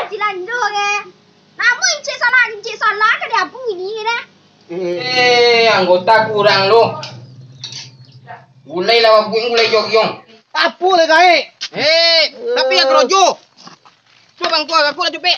Cilando ke. Namun Cik salah ke dia pun ini ke dah. Anggota kurang lu. Gulai lawa buing gulai jogyong. Apa le kae? Tapi yang kerojo. Coba bang tua aku lah cupe.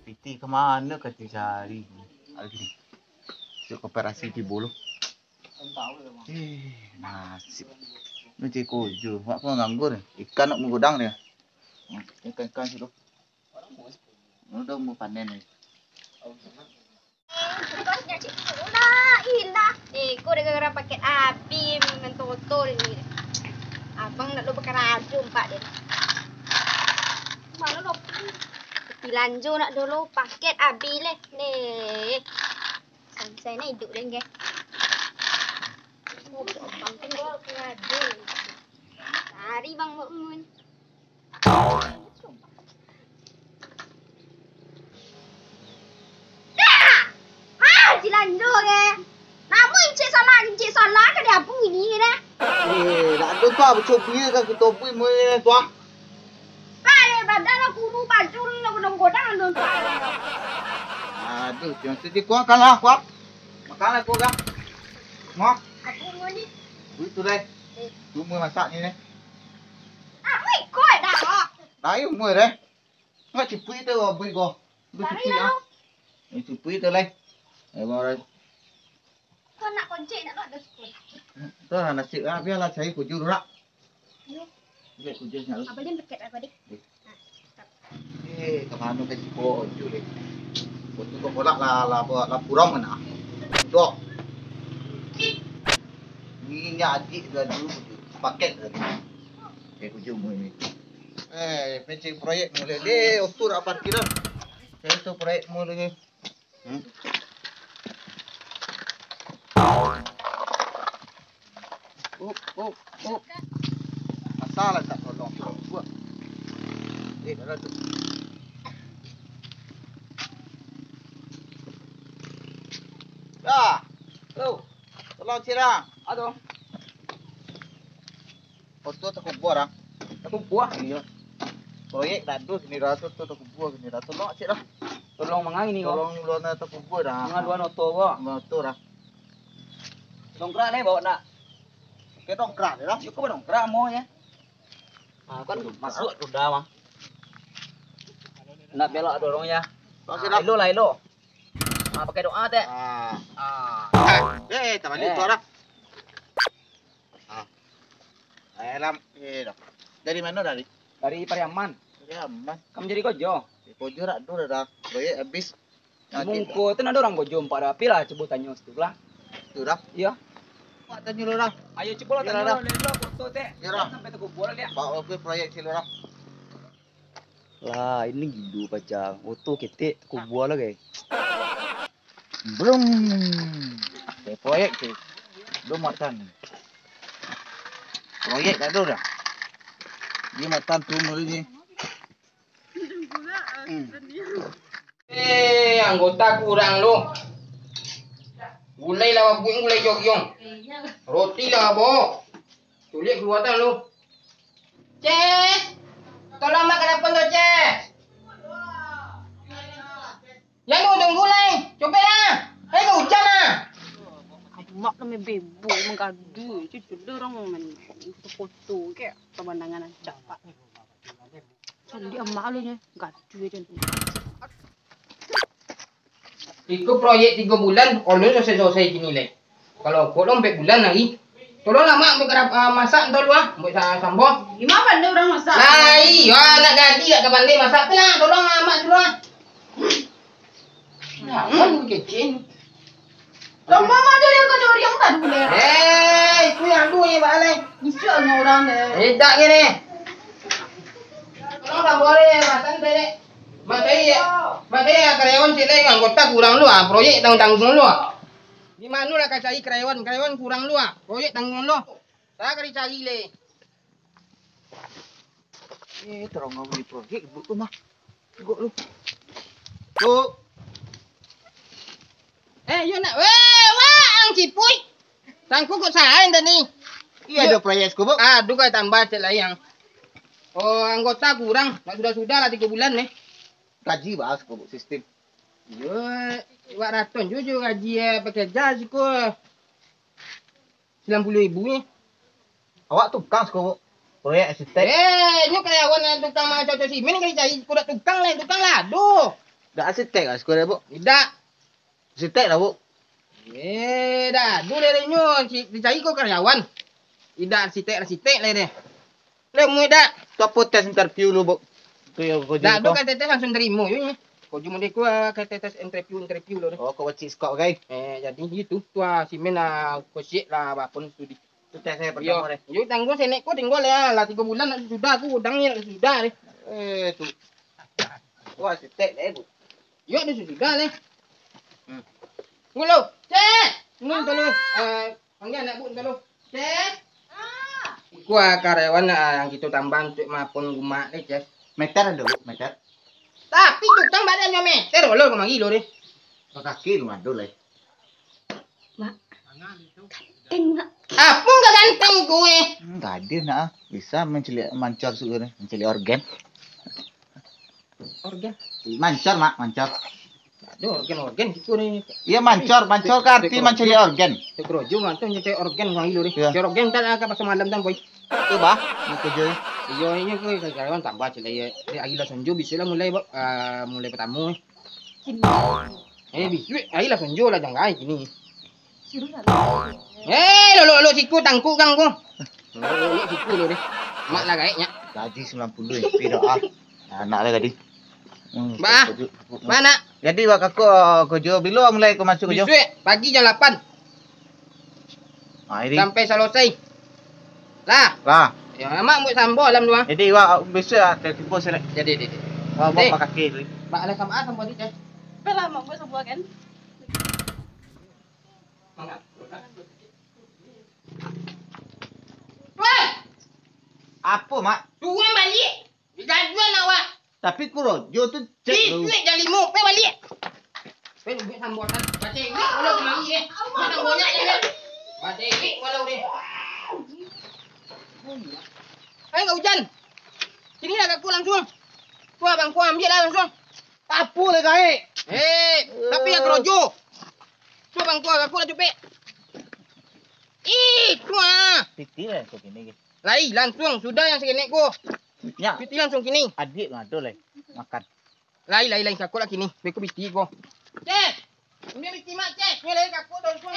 PT kemana kata cari? Lagi di koperasi di bulu. Nasib. Nanti kojo, mak pun nganggur. Ikan nak menggodang dia. Ikan situ. Udah mau panen ni. Terusnya Cik Indah. Kau dah gara paket api mentotol ni. Abang nak lupa kerajum pak dia. Mana lo? Lanjut nak dulu paket abi leh. Nih. Sampai ni hidup dah ke. Oh, bang tengok kerajum. Cari bang Mukmun. Cilando ke. Namun Cik salah ke dia pun ini ke dah. Dah tu tua bercobi kan kita pun mulai tua. Pare badan aku nu baju nak godang don. Aduh, jangan sedih kuat kalah kuat. Makanlah kuat kan. Mau? Aku mau ni. Itu deh. Tu mau masak ni deh. Aku ikut dah. Dah yuk mau deh. Nggak cipui tu bui go. Tu cipui ah. Ini cipui tu leh. Mau deh. Kau nak kunci nak ada sekolah. Tu lah nasi ah biarlah saya kuju dulu lah. Biar kuju nak. Apa dia paket apa dia? Kemana ke kuju leh. Kuju kau bolak lah purong mana? Dok. Ni adik dah dulu kuju paket dah. Kuju mu ni. Pencing proyek mulai deh. Otur apa kira? Itu proyek mulai. Masalah tak tolong buat. Dah tu. Dah. Tu. Tolong cerah. Aduh. Foto tak buat ah. Aku buah. Iya. Proyek dah tu sini dah tu tak buat sini dah. Tolong cerah. Tolong mangang ini kok. Tolong luar tak buat dah. Pengaduan oto kok. Motor dah. Dongkrak nih bawa nak. Ke dongkrak dah. Yuk ke dongkrak mau ya. Ah kan masuk sudah mah. Nak belok dorong ya. Ilo lah ilo. Pakai doa teh. Tak balik tu dah. Lam dah. Dari mana dari? Dari Pariaman. Pariaman. Kamu jadi kojo. Kojo rak tu dah. Proyek habis. Mungko tu ada orang kojo empat dah. Pilah coba tanya situ lah. Tu dah. Iya. Pak tanya lu dah. Ayo coba lah tanya lo foto teh. Sampai tu kubur dia. Pak okey proyek si lu dah. Lah ini gitu pacang. Foto ketik kubur lah guys. Belum. Proyek tu. Belum matan. Proyek dah tu dah. Dia matan tu mula ni. Anggota kurang lu. Gulai lawa buing gulai jogyong. Roti lah bo. Tulik keluatan lu. Ces. Tolong mak kenapa tu Ces? Yang tu tunggu lah. Coba lah. Kau hujan lah. Mak nama bebo mengadu. Cucu dorang main foto ke pemandangan cepat. Jadi emak lu nya gadu je. Ikut proyek 3 bulan, kalau selesai gini leh. Kalau kau 4 bulan lagi, tolonglah mak masak entah lu ah, buat sambal. Gimana pandai orang masak? Lah iya, nak ganti tak pandai masak lah. Tolong mak dulu ah. Nah, kan kecil. Lah mama tu dia kau orang tak boleh. Itu yang tu ni balai. Isinya orang deh. Tak gini. Tolong tak boleh masak deh. Mak Berarti ya karyawan sih lagi anggota kurang lu ah, proyek tanggung lu ah. Di mana lah kau cari karyawan kurang lu ah, proyek tanggung lu. Saya kali cari le. Terong ngomong di proyek ibu tuh mah. Gua lu. Bu. Yo nak, wah, ang cipuy. Tangku kok sain tadi. Iya ada proyek bu. Aduh kau tambah cek lah yang. Oh anggota kurang, sudah lah 3 bulan nih. Gaji bahas bu sistem. Yo, buat raton jujur gaji pakai jas kok. 90.000 nih. Awak tukang bu. Proyek asisten. Ini karyawan tukang macam simen kali cari kuda tukang lain tukang lado. Dah asisten kan sekolah bu. Tidak. Asisten lah bu. Dah, dulu dari nyo dicari kok karyawan. Tidak arsitek lah deh. Lemu dah. Tu apa tes interview lu bu? Tu yang kau Dah, jadi. tu kan tetes langsung terima yo. Kau cuma dia kau tetes interview lo deh. Oh kau wajib skop guys. Jadi gitu tu simen lah kau siap lah apapun studi. Tu tes saya pertama deh. Yo tanggung senek kau tinggal ya lah 3 bulan sudah aku udangnya sudah deh. Tu. Wah asisten deh bu. Yo dia sudah deh. Ngulo, cek. Nun tolo. Panggil anak bu tolo. Cek. Gua karyawan yang gitu tambahan untuk mapun rumah deh, cek. Meter ada bu, meter. Tapi tukang badannya meter lo kemang kilo deh. Kaki lu mandul lah. Apa enggak ganteng gue? Enggak ada nak. Bisa mancor sudah, menceli organ. Organ. Mancor mak, mancor. Aduh, organ gitu nih. Iya mancor kan arti menceli organ. Tekrojo ngantong nyecek organ kemang kilo deh. Iya. Cek organ tak apa pas malam tan boy. Tu bah, ni kerja. Iyo ini gue karyawan tambah cile ya. Di Agila Sonjo bisa lah mulai mulai pertama. Bisa Agila Sonjo lah jangan gini. Lo siku tangku kang ko. Lo siku lo deh. Mak lah kayaknya. Gaji 90 ya, tidak ah. Anak lah tadi. Bah, mana? Jadi wak aku kerja bila mulai kau masuk kerja? Besok pagi jam 8 Ah ini. sampai selesai. Lah, Lah. ya mak mau sambo alam dua. Jadi wak besok tertipu selek. Jadi. Wak bawa kaki dulu. Mak ada sama sambo di cek. Bela mak buat sebuah kan? Wah, Apa mak? dua balik. Gajuan awak. Tapi kurojo tu cek dulu. Duit jam 5, pe balik. Pe duit sambo kan. Baca duit walau kemari eh. Sambonya je. Baca duit walau deh. Ayo enggak hujan. Sini lah aku langsung. Tu abang ku ambil lah langsung. Apa le kai? Tapi yang kerojo. Tu abang ku aku lah cepet. Tu ah. Titi lah kau kini. Lai langsung sudah yang segini ku. Ya, Piti langsung kini. adik ngado le makan. Lai aku lah kini. Beku piti ku. Cek. Ini piti mak cek. Ni lai aku dah langsung.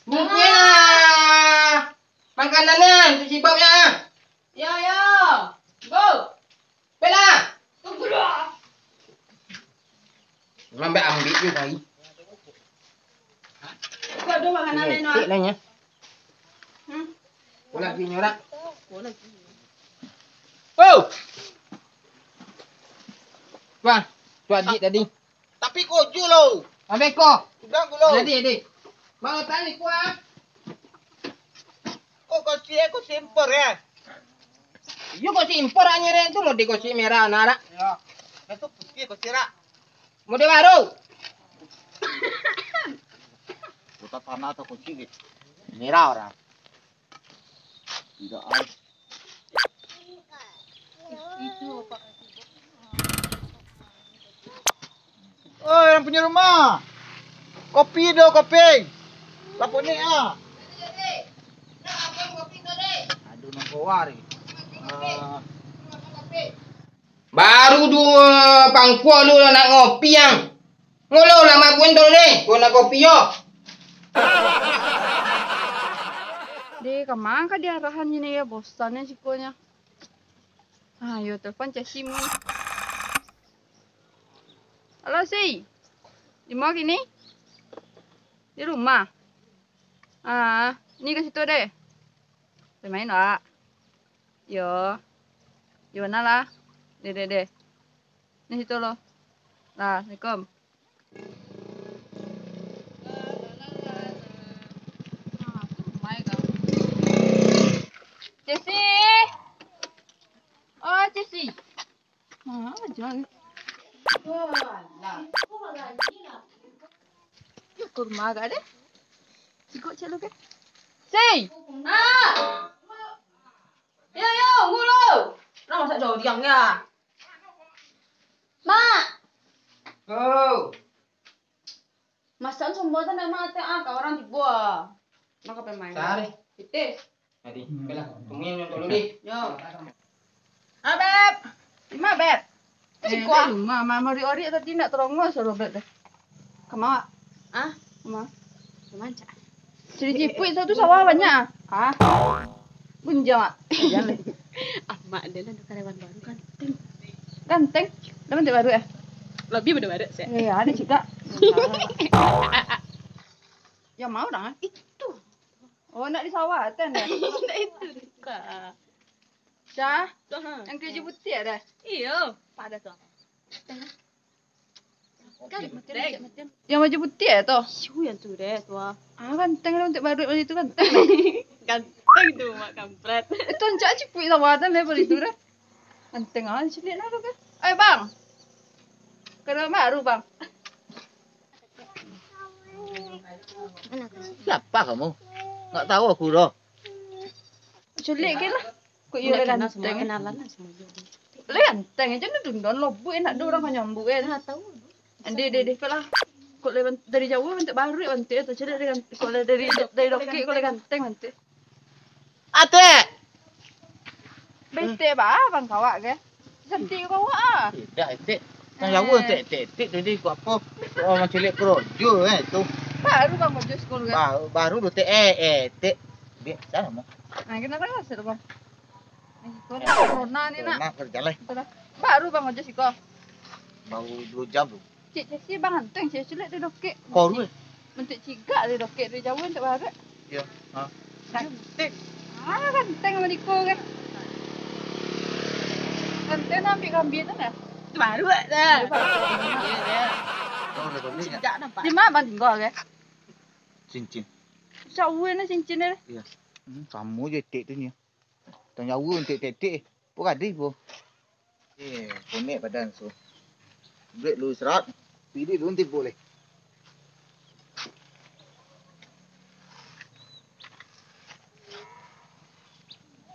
Bungkunya lah. Makanannya, cuci babnya. Ya. Go. Bella. Tunggu dulu. Sampai ambil juga lagi. Kau ada makanan lain Cek mak? lah. Bola lagi nyorak. Oh. Wah, tu adik tadi. Tapi kojo lo. Ambil ko. Sudah gulo. Adik. Mau tani ku ah. Kau kau simpor ya. Yo kau si impor hanya re tu mode kau si merah nara. Ya. Itu putih kau sirak. Mode baru. Kita tanah atau kucing gitu. Merah orang. Tidak ada. Oh, yang punya rumah. Kopi dong, kopi. Lapor ni ah. Aduh, nak keluar. Baru dua pangku lu nak ngopi yang. Ngolo lama pun tu ni. Kau nak kopi yo. Deh, kemana kah dia arahannya nih ya? Bosannya sikonya. Ayo telepon Cesi mu. Halo Si, di mana kini? Di rumah. Ini ke situ deh. Bermain lah. Yo, di mana lah? Deh. Di situ loh. Nah, Assalamualaikum. Jessie. Oh, Jessie. Jangan. Kurma agak deh. Ikut cek lu ke. Sei. Yo, ngulu. Nak masak jauh diam ya. Mak. Oh. Masak semua tu memang ada orang dibuat. Maka pemain. Sari. Titis. Jadi, baiklah. Tungguin untuk dulu di. Yo. Beb. Lima beb. Kuah. Mama ori tadi nak terongos suruh beb deh. Kemau? Ah, kemau. Manca. Jadi ciput itu sawah banyak. Ah. Bunja. Jangan. Mak dia lah karyawan baru ganteng. Ganteng. Dah bentuk baru ya? Lebih baru sih. Iya, ada juga. Ya mau dah. Itu. Oh, nak di sawah kan ya? Nah itu Kak. Dah. Yang kerja putih ada. Iya, pada tuh. Kan Yang baju putih ya toh? Siu yang tuh deh tua. Ah, ganteng lah untuk baru itu ganteng. Ganteng tuh mak kampret. Itu anjak ciput sawah kan level itu dah. Ganteng ah, cilik nak kan. Eh bang. Kenal baru bang. Siapa kamu? Nggak tahu aku dah. Cilik kan lah. Kok iya Udah kenal semua, ganteng. kenalan lah semua. Le ganteng aja nih dundon lobu enak do orang nyambuk kan. Nggak tahu. Deh kalau kok le dari jauh bentuk baru bentuk itu cilik dengan kok le dari doki kok le ganteng bentuk. Ate. Bete bah bang kawak ke. Cantik kawak ah. Tidak, ate. Yang jauh tek tadi kau apa? Orang cilik kerojo tu. Baru bang baju sekolah kan. Baru tu tek tek. Dia sana mau. Nah, kenapa nggak seru bang? Corona nih nak. Nak kerja lah. Baru bang baju sekolah. Baru 2 jam tu. Cik si bang ganteng cik cilik di doki. Kau tu. Bentuk cigak di doki dari jauh bentuk baru. Ya. Ha. Cantik. Ah ganteng sama Diko kan. Ganteng ambil kambing tu nah. Baru dah. Kau dah beli Tidak nampak. Di mana bang tinggal ke? cincin. Jauh ni cincin ni. Ya. Sama je tek tu ni. Tang jauh tek. Pun ada pun. Konek badan so. Break lu serat. Pilih lu nanti boleh.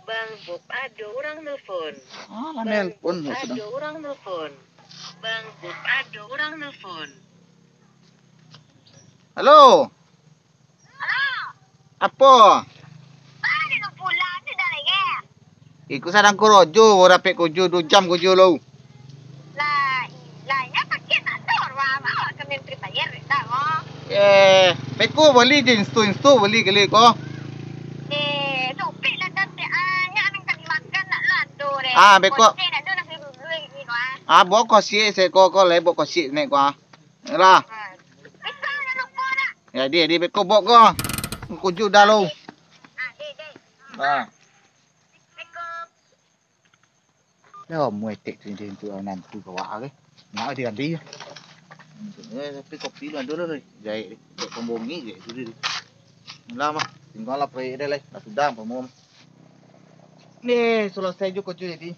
Bang Bob, ada orang nelfon. Ah, lah nelpon Ada sudah. orang nelfon. Bang Bob, ada orang nelfon. Halo. Apa? Ada tu pula, ada dah lagi. Ikut sadang korojo, ora pek kojo 2 jam kojo lo. Lah, ya pakai tak tahu wah kami prepare dah wah. Peko beli je insto beli kali ko. Topik lah tadi nak kami makan nak lado deh. Ah, beko. Nak do nak dulu ni wah. Ah, bo ko si se ko le bo ko si nek ko. Lah. Bisa nak lupa nak. Ya dia beko bo ko. Kojo dah lo. Dek. Ah. Beko. Dah muai tek tu nanti ko wa ke. Nak dia di. Tapi kopi lu ada lah. Jahit dek pembongi je tu dia. Lama. Tinggal lah proyek dia lah. Dah sudah pemom. Ni selesai juga kojo jadi.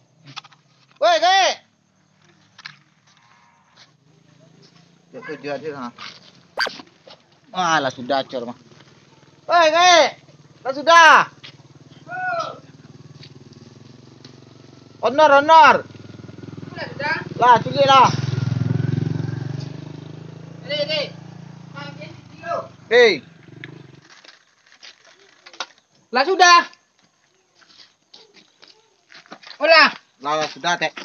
Woi, gae. Dia kerja aja ha. Ah, lah sudah cor mah. Woi, gae. Lah sudah. Honor. Lah, cuci lah. Hei. Lah sudah. Olah. Lah sudah tek.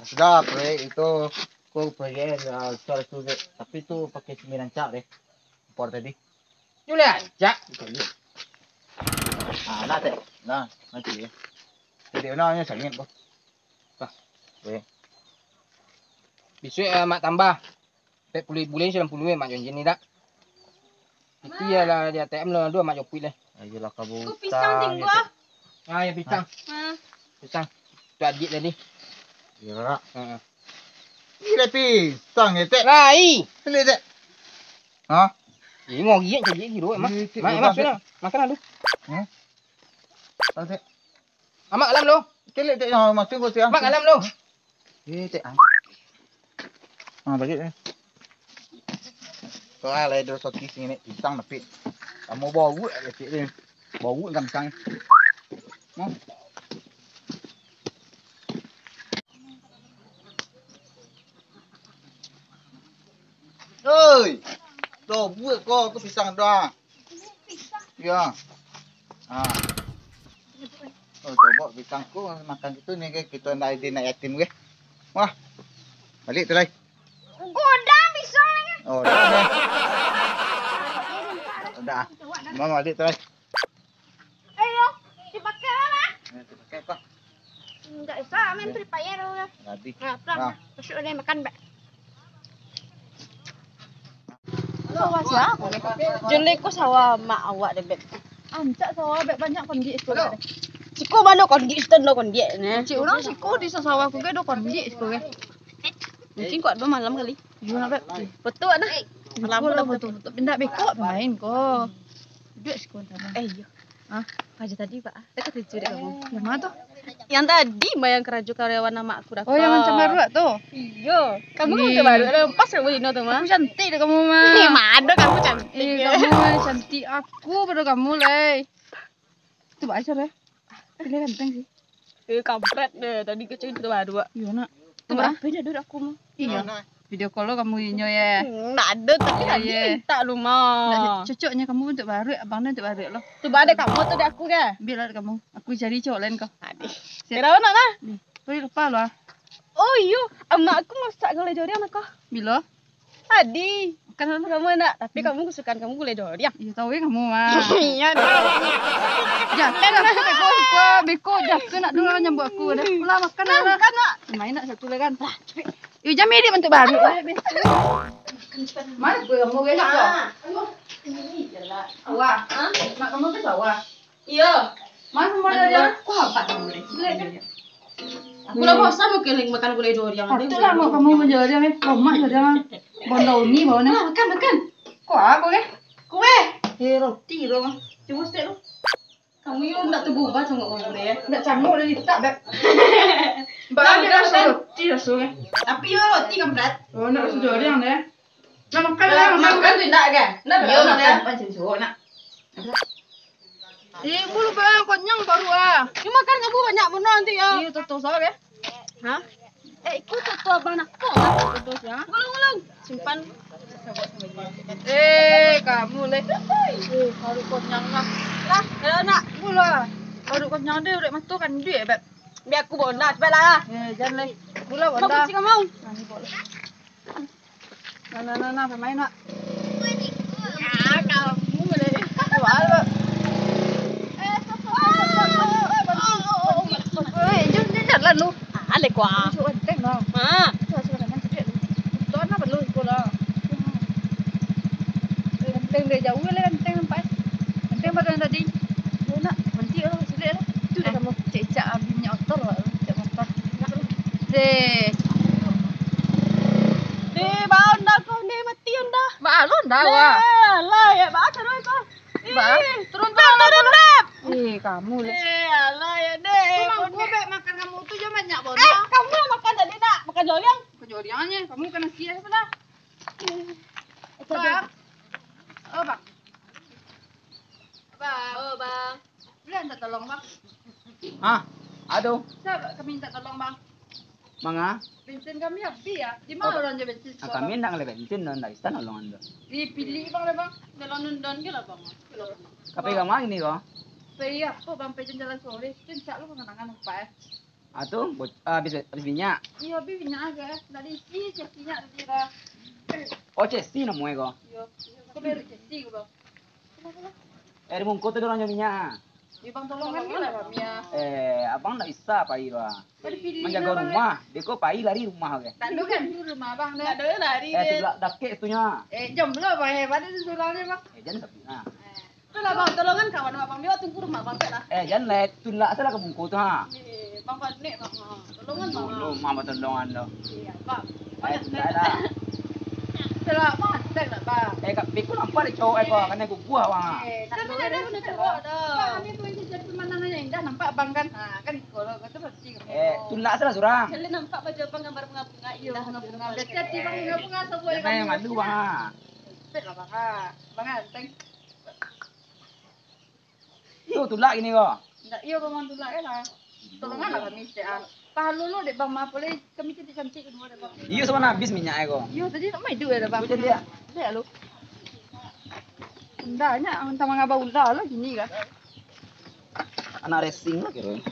Sudah proyek itu kau proyek soal tu tapi tu pakai 9 cak deh. Impor tadi. Julia, jak. Ah, nak tek. Nah, nanti ya. Jadi namanya salin kau. Weh. Besok mak tambah. 40 bulan 90 mak janji ni dak. Itu ya lah dia ATM lah 2 mak jopui lah. Ayolah kamu. Kau pisang tinggal. Ah, ya pisang. Pisang. Tu adik tadi. Ya. Ha. Gila pisang ya, Tek. Rai. Lihat, Tek. Hah? Ini ngogi yang jadi gitu emang. Emak sana. Makan lu. Tahu, Tek. Amak alam lu. Kelek, Tek. Yang maksud kau siang. Mak alam lu. Tek. Bagi ni. Kau ala ada soki sini pisang tapi kamu bau ya, Tek ni. Bau kan pisang. Mau? Oi, dah buat kau tu pisang dah. Ya. Ah. Oh, coba pisangku makan gitu nih guys. Kita nak yatim guys. Wah. Balik tu lah. Udah bisa lagi. Oh, dah. Dah. Mama balik tu lah. Ayo, dipakai mana? Pakai apa? Enggak bisa, main Free Fire udah. Tadi. Nah, pulang. Masuk udah makan, Mbak. Sawah siapa? Jelek ko sawah mak awak deh, Beb. Ancak sawah bek banyak kon di sekolah. Siko mana kon di stand lo kon dia ne. Cik orang siko di sawah ku ge do kon di sekolah. Mungkin kuat do malam kali. Gimana bek? Betul ada. Malam lah betul. Pindah beko main ko. Duit sekolah sama. Iya. Hah? Aja tadi, Pak. Dekat itu deh kamu. Yang mana tuh? Yang tadi bayang keraju karyawan nama aku dah. Oh, yang macam baru tuh. Iya. Kamu kan Ih. macam baru. Ada pas kamu Dino tuh, mah. Kamu cantik deh kamu mah. Ih, mado kamu cantik. Kamu cantik aku pada kamu leh. Itu baca deh. Pilih ganteng sih. Kampret deh. Tadi kecil itu baru. Gimana? Itu berapa dia dulu aku mah. Iya. Video call lo kamu inyo ya. Nggak ada, tapi tadi Iya. minta lu mah. Cocoknya kamu untuk baru, abangnya untuk baru lo. Coba ada kamu tuh di aku ke. Biar kamu. Aku cari cowok lain kau. Aduh. Kira mana lah? Kau lupa lo ah. Oh iya, emak aku masak gulai durian aku. Bila? Tadi. Kan kamu enak, tapi kamu kesukaan kamu gulai durian. Iya tahu ya kamu mah. Iya. Jatuh lah beko jatuh nak dulu nyambut aku dah. Ulah makan lah. Kan nak. Main nak satu lagi kan. Ih jam ini bentuk baru. Mana gue kamu guys kok? Awak. Mak kamu tu sawah. Iya. Mana mau ada aku apa kamu ni? Aku lah bosan mau keling makan gulai durian. Itu lah mau kamu menjadi ni. Mak jadi mah. Bondau ni bawa ni. Makan. Kok aku ke? Kue. Roti dong. Cuma sih lo. Kamu yuk nak tubuh bah canggung kamu deh. Nak canggung dah ditak beb. Bang dia rasa roti rasa ke. Tapi yo roti kampret. Oh nak rasa duri yang deh. Nak makan lah Makan tu nak kan? Nak Yo nak nak macam so nak. Bulu bang konyang baru ah. You makan kamu banyak benar nanti ya. Iya tuh salah ke? Hah? Ikut tu abang aku. Terus ya. Gulung. Simpan. Kamu leh. Baru konyang lah. Lah, ada nak. Mula. Baru konyang dia udah matukan duit beb. Biar aku bonda cepat lah. Jangan leh. Mula Mau wanda. kucing mau. Nani boleh. Nah, pemain nak. Ah, kamu boleh. Jual beb. Jangan lu. Alek kuah. Cuba enteng dong. Ah. Cuba dengan sedikit. Tuan apa lu sekolah? Enteng dia jauh lah enteng nampak. Enteng pada yang tadi. Oh nak, nanti lah sedikit lah. Tu dah kamu cecak minyak motor lah, cecak motor. Deh. Bau dah kau ni mati dah. Balon dah wah. Lah ya bau terus kau. Turun. Kamu le. Alah ya deh. Kamu bek makan kamu tu je banyak bon. Kamu yang makan tadi nak makan joliang. Kejoriannya kamu kena sia apa dah? Bang. Oh bang. Bang. Oh bang. Boleh minta tolong bang? Ah, aduh. Saya kami minta tolong bang. Mga, Bensin kami habis ya. Di mana orang je bensin? kami nak le bensin dan dari sana long ando. Dipilih bang le bang. Dalam nundon ke lah bang. Kape kamang ini ko. Pay apa bang pay jalan sore. Cincak lu kenangan apa ya? Atuh, habis minyak. Iya habis minyak aja. Dari isi cesinya tadi dah. Oh, cesi na mo ko. Iya. Kau beri cesi bang. Mong ko to dorang minyak. Iya bang tolongan ke lah kami ya. Abang tak bisa pai lah. Pilih Menjaga rumah, dia ko pai lari rumah ke. Tak ada kan di rumah bang dah. Ada lari Sebelah dakek tu nya. Jom belum bang hebat itu sulangnya bang. Jangan tapi nah. Itulah bang tolongan kawan abang dia tunggu rumah bang lah. Jangan let tunla salah ke bungko tu ha. Bang Panik bang. Tolongan bang. Lu mama tolongan lo. Iya bang. Ay, ada. Selamat masak lah bang. Kak Piko nampak di cowok ko kanya gugua bang. Tapi ada pun cowok dah. Kami tu ini jadi pemandangan yang indah nampak bang kan. Kan kalau kata pasti. Tulak salah surang. Kalian nampak baju bang gambar bunga-bunga indah bunga-bunga. Dekat di bang bunga-bunga semua. Jangan malu bang. Fit lah bang. Bang thank. Yo tulak ini ko. Enggak, iya bang tulak lah. Tolongan lah kami setiap. Pahalu lo dek bang mapole kami cantik-cantik semua dek bang. Iyo sama habis minyak ko. Iya tadi tak main duit dah bang. Betul dia. Lihat lu. Undanya entah mengapa unda lah gini kan. Anak racing lah kira.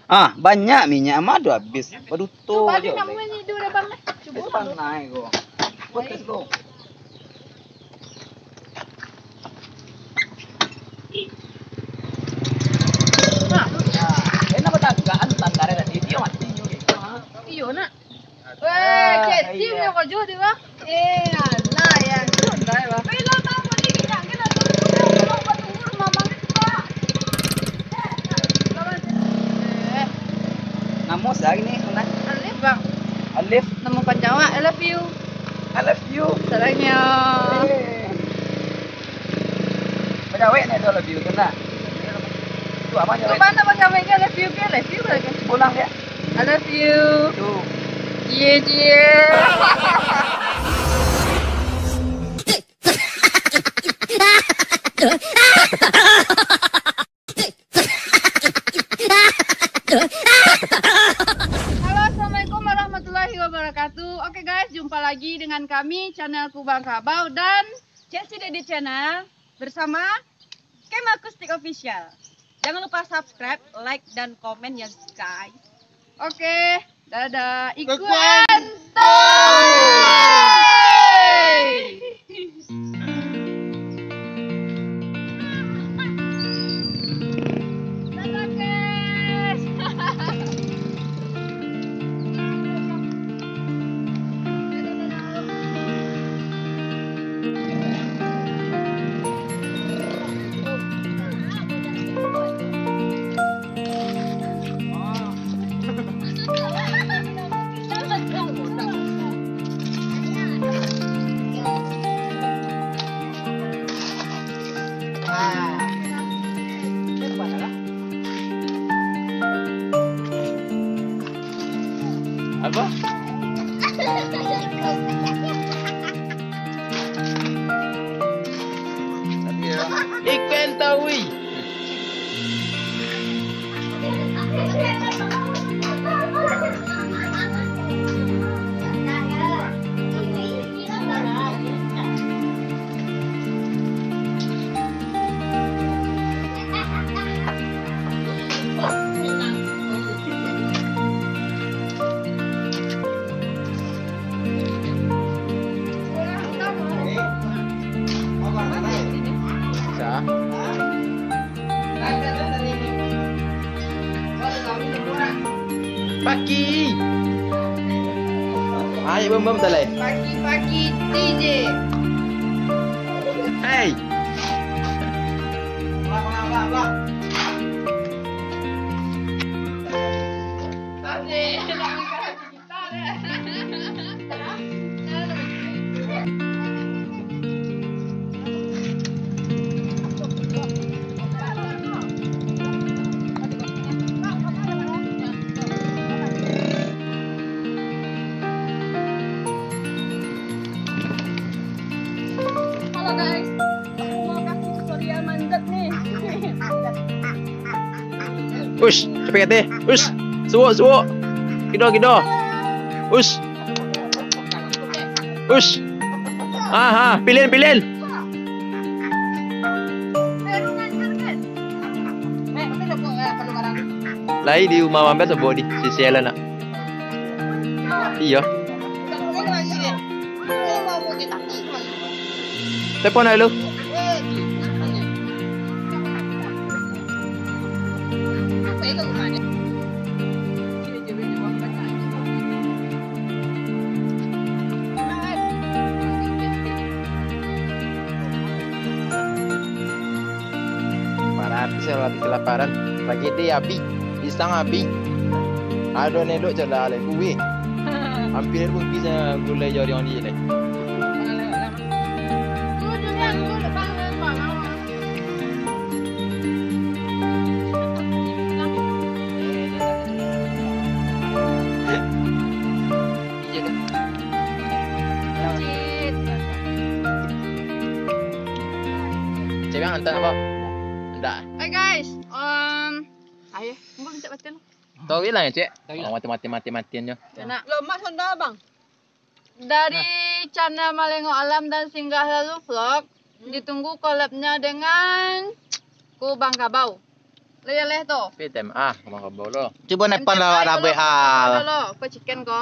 Ah, banyak minyak madu habis. Waduh tuh. Coba dia nak main hidup dah bang. Coba Coba naik ko. Buat kes ko. Kenapa tak gaan tandare tadi dia mati juga. Iyo nak. Weh, ketim ni kau jual dia bang. Alah yang jual dah bang. Bila tahu ni kita tunggu mama kita. Namo sa ini mana? Alif bang. Alif, Nama panjang I love you. I love you. Sarangnya. Bajawe ni do love you kena. Tu apa Tu jawe? mana bang kami I love you kan? Pulang dia. I love you. Tu. Cie. Halo, assalamualaikum warahmatullahi wabarakatuh. Oke guys, jumpa lagi dengan kami channel Kubang Kabau dan Chelsea Dedi Channel bersama Kem Akustik Official. Jangan lupa subscribe, like dan komen ya guys. Oke, dadah. Ikuan Dadah guys. Apa? Ikan tawi. Sa? Pagi. Ayo bem talai. Pagi-pagi DJ. Hey. Halo guys, aku mau kasih tutorial manjat nih. Ush, cepet deh. Ush. Suwo. Kido. Ush. Pilih. Lai di rumah mambe sabo di sisiala nak. Iya. Telepon aja lu. Para habis saya lagi kelaparan. Pagi dia api. Di pisang api. Ada nedok celah le kuih. Hampir pun bisa gulai jari on ni le. Cik bang hantar apa? Enggak. Hai guys, ayo, tunggu minta batin. Tahu hilang ya, Cik? Oh, mati-matian je. Nak. Lemak sonda bang. Dari channel Malengo Alam dan Singgah Lalu Vlog, ditunggu collabnya dengan ku Bang Kabau. Leh tu. PTM abang kabau lo. Cuba nepan lah ada BA. Lo, ku chicken ko.